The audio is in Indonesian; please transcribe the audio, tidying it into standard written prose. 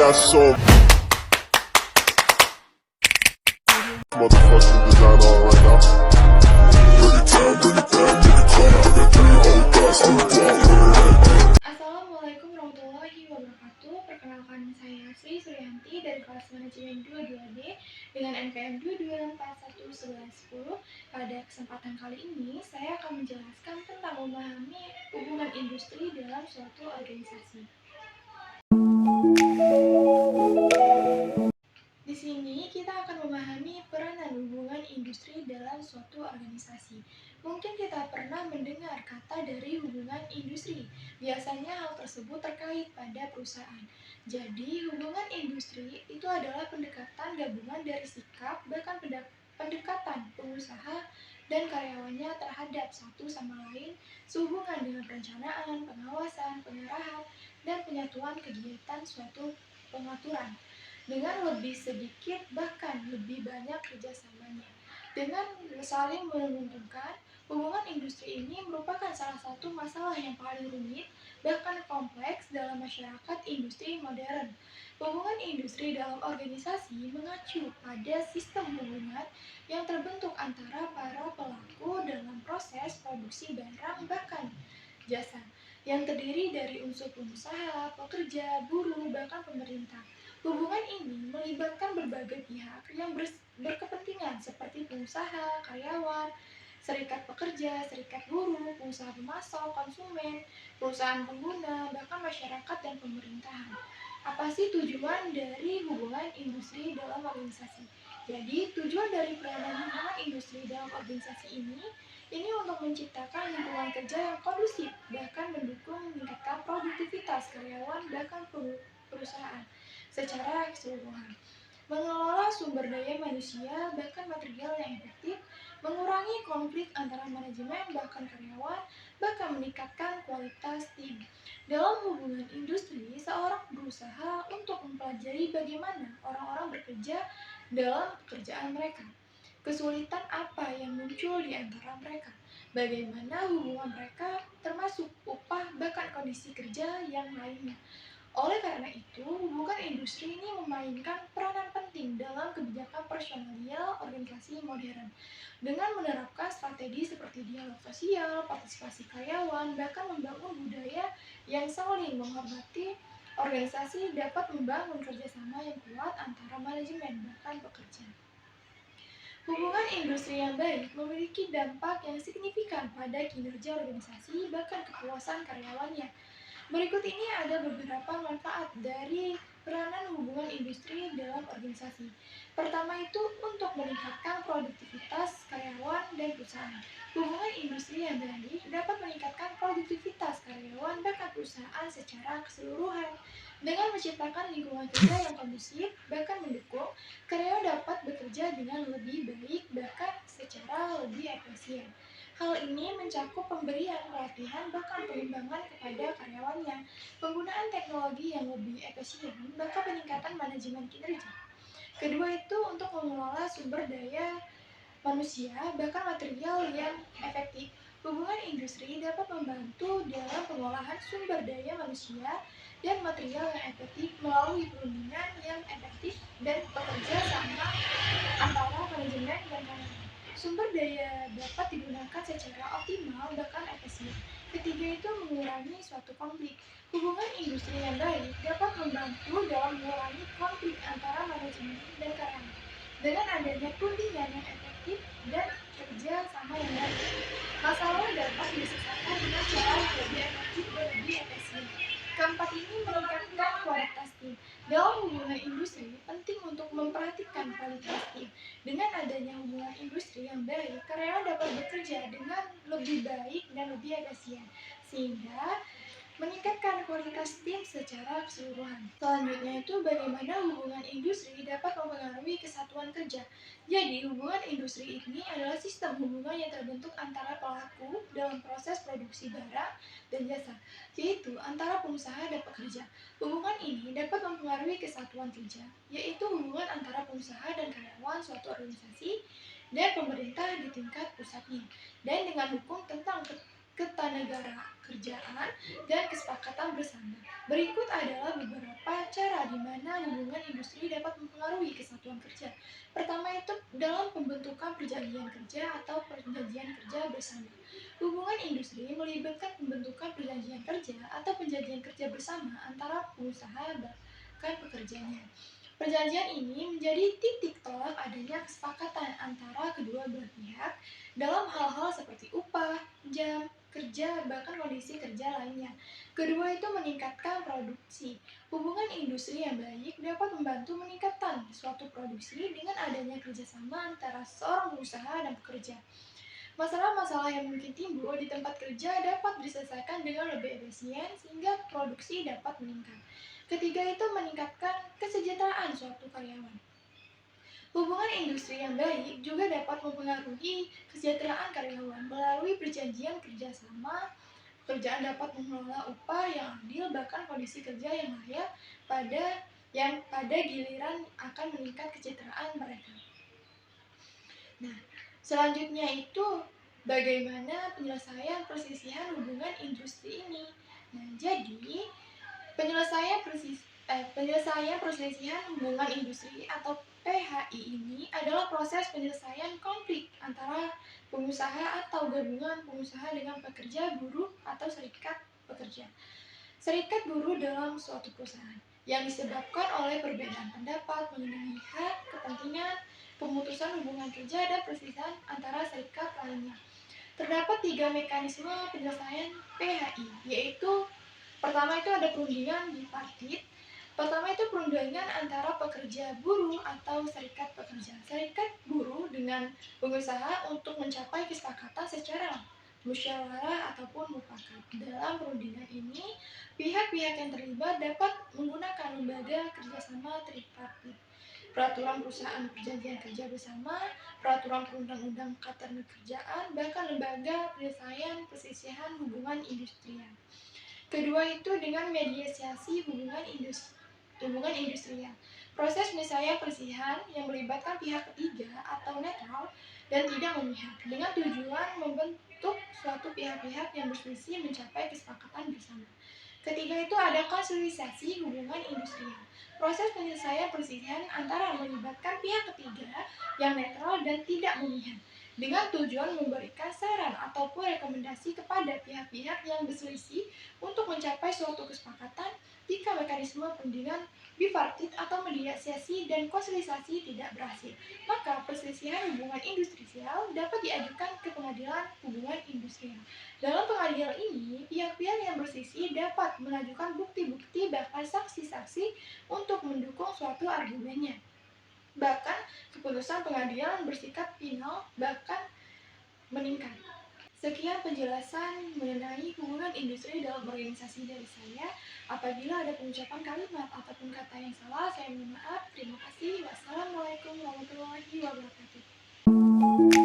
got so motherfucking design on right now. Bring it down, bring it down, bring it down. I got three whole thoughts to the block. Assalamualaikum warahmatullahi wabarakatuh. Perkenalkan saya Sri Suryanti dari kelas manajemen 22D dengan NPM 22411110. Pada kesempatan kali ini, saya akan menjelaskan tentang memahami hubungan industri dalam suatu organisasi. Di sini kita akan memahami peranan hubungan industri dalam suatu organisasi. Mungkin kita pernah mendengar kata dari hubungan industri. Biasanya hal tersebut terkait pada perusahaan. Jadi, hubungan industri itu adalah pendekatan gabungan dari sikap, bahkan pendekatan pengusaha dan karyawannya terhadap satu sama lain, sehubungan dengan perencanaan, pengawasan, pengarahan, dan penyatuan kegiatan suatu pengaturan dengan lebih sedikit bahkan lebih banyak kerjasamanya. Dengan saling menguntungkan, hubungan industri ini merupakan salah satu masalah yang paling rumit bahkan kompleks dalam masyarakat industri modern. Hubungan industri dalam organisasi mengacu pada sistem hubungan yang terbentuk antara para pelaku dalam proses produksi barang bahkan jasa, yang terdiri dari unsur pengusaha, pekerja, buruh, bahkan pemerintah. Hubungan ini melibatkan berbagai pihak yang berkepentingan seperti pengusaha, karyawan, serikat pekerja, serikat buruh, pengusaha pemasok, konsumen, perusahaan pengguna, bahkan masyarakat dan pemerintahan. Apa sih tujuan dari hubungan industri dalam organisasi? Jadi, tujuan dari peranan hubungan industri dalam organisasi ini untuk menciptakan lingkungan kerja yang kondusif, bahkan mendukung meningkatkan produktivitas karyawan bahkan perusahaan secara keseluruhan, mengelola sumber daya manusia bahkan material yang efektif, mengurangi konflik antara manajemen bahkan karyawan, bahkan meningkatkan kualitas tim. Dalam hubungan industri, seorang berusaha untuk mempelajari bagaimana orang-orang bekerja dalam pekerjaan mereka. Kesulitan apa yang muncul di antara mereka? Bagaimana hubungan mereka termasuk upah bahkan kondisi kerja yang lainnya. Oleh karena itu, hubungan industri ini memainkan peranan penting dalam kebijakan personalial organisasi modern. Dengan menerapkan strategi seperti dialog sosial, partisipasi karyawan, bahkan membangun budaya yang saling menghormati, organisasi dapat membangun kerjasama yang kuat antara manajemen bahkan pekerja. Hubungan industri yang baik memiliki dampak yang signifikan pada kinerja organisasi bahkan kepuasan karyawannya. Berikut ini ada beberapa manfaat dari peranan hubungan industri dalam organisasi. Pertama itu untuk meningkatkan produktivitas karyawan dan perusahaan. Hubungan industri yang baik dapat meningkatkan produktivitas karyawan bahkan perusahaan secara keseluruhan. Dengan menciptakan lingkungan kerja yang kondusif, bahkan mendukung, karyawan dapat bekerja dengan lebih baik bahkan secara lebih efisien. Hal ini mencakup pemberian pelatihan bahkan pengembangan kepada karyawannya, penggunaan teknologi yang lebih efisien, bahkan peningkatan manajemen kinerja. Kedua itu untuk mengelola sumber daya manusia bahkan material yang efektif. Hubungan industri dapat membantu dalam pengolahan sumber daya manusia dan material yang efektif melalui perundingan yang efektif dan bekerja sama antara manajemen dan karyawan. Sumber daya dapat digunakan secara optimal bahkan efisien. Ketiga itu mengurangi suatu konflik. Hubungan industri yang baik dapat membantu dalam mengurangi konflik antara manajemen dan karyawan. Dengan adanya perundingan yang efektif dan kerja sama yang baik, masalah dapat diselesaikan dengan cara yang lebih efektif dan lebih efisien. Keempat ini meningkatkan kualitas tim. Dalam hubungan industri, penting untuk memperhatikan kualitas tim. Dengan adanya hubungan industri yang baik, karyawan dapat bekerja dengan lebih baik dan lebih efisien, sehingga meningkatkan kualitas tim secara keseluruhan. Selanjutnya itu bagaimana hubungan industri dapat mempengaruhi kesatuan kerja. Jadi, hubungan industri ini adalah sistem hubungan yang terbentuk antara pelaku dalam proses produksi barang dan jasa, yaitu antara pengusaha dan pekerja. Hubungan ini dapat mempengaruhi kesatuan kerja, yaitu hubungan antara pengusaha dan karyawan suatu organisasi dan pemerintah di tingkat pusatnya, dan dengan hukum tentang ketenagakerjaan, dan kesepakatan bersama. Berikut adalah beberapa cara di mana hubungan industri dapat mempengaruhi kesatuan kerja. Pertama itu dalam pembentukan perjanjian kerja atau perjanjian kerja bersama. Hubungan industri melibatkan pembentukan perjanjian kerja atau perjanjian kerja bersama antara pengusaha dan pekerjanya. Perjanjian ini menjadi titik tolak adanya kesepakatan antara kedua belah pihak dalam hal-hal seperti upah, jam kerja, bahkan kondisi kerja lainnya. Kedua itu meningkatkan produksi. Hubungan industri yang baik dapat membantu meningkatkan suatu produksi dengan adanya kerjasama antara seorang pengusaha dan pekerja. Masalah-masalah yang mungkin timbul di tempat kerja dapat diselesaikan dengan lebih efisien sehingga produksi dapat meningkat. Ketiga itu meningkatkan kesejahteraan suatu karyawan. Hubungan industri yang baik juga dapat mempengaruhi kesejahteraan karyawan melalui perjanjian kerjasama. Pekerjaan dapat mengelola upah yang adil, bahkan kondisi kerja yang layak pada giliran akan meningkat kesejahteraan mereka. Nah, selanjutnya itu bagaimana penyelesaian perselisihan hubungan industri ini. Nah, jadi penyelesaian perselisihan hubungan industri atau PHI ini adalah proses penyelesaian konflik antara pengusaha atau gabungan pengusaha dengan pekerja, buruh, atau serikat pekerja. Serikat buruh dalam suatu perusahaan yang disebabkan oleh perbedaan pendapat mengenai hak, kepentingan, pemutusan hubungan kerja, dan perselisihan antara serikat lainnya. Terdapat 3 mekanisme penyelesaian PHI, yaitu pertama itu ada perundingan bipartit. Pertama itu perundingan antara pekerja buruh atau serikat pekerja. Serikat buruh dengan pengusaha untuk mencapai kesepakatan secara musyawarah ataupun mufakat. Dalam perundingan ini, pihak-pihak yang terlibat dapat menggunakan lembaga kerjasama tripartit, peraturan perusahaan perjanjian kerja bersama, peraturan perundang-undang ketenagakerjaan, bahkan lembaga penyelesaian perselisihan hubungan industrial. Kedua itu dengan mediasi hubungan industrial. Proses penyelesaian perselisihan yang melibatkan pihak ketiga atau netral dan tidak memihak dengan tujuan membentuk suatu pihak-pihak yang berselisih mencapai kesepakatan bersama. Ketiga itu ada konsolidasi hubungan industrial. Proses penyelesaian perselisihan antara melibatkan pihak ketiga yang netral dan tidak memihak dengan tujuan memberikan saran ataupun rekomendasi kepada pihak-pihak yang berselisih untuk mencapai suatu kesepakatan. Jika mekanisme perundingan bipartit atau mediasi dan konsolidasi tidak berhasil, maka perselisihan hubungan industrial dapat diajukan ke pengadilan hubungan industrial. Dalam pengadilan ini, pihak-pihak yang berselisih dapat mengajukan bukti-bukti bahkan saksi-saksi untuk mendukung suatu argumennya. Bahkan keputusan pengadilan bersikap final bahkan meningkat. Sekian penjelasan mengenai hubungan industri dalam organisasi dari saya. Apabila ada pengucapan kalimat ataupun kata yang salah, saya mohon maaf. Terima kasih. Wassalamualaikum warahmatullahi wabarakatuh.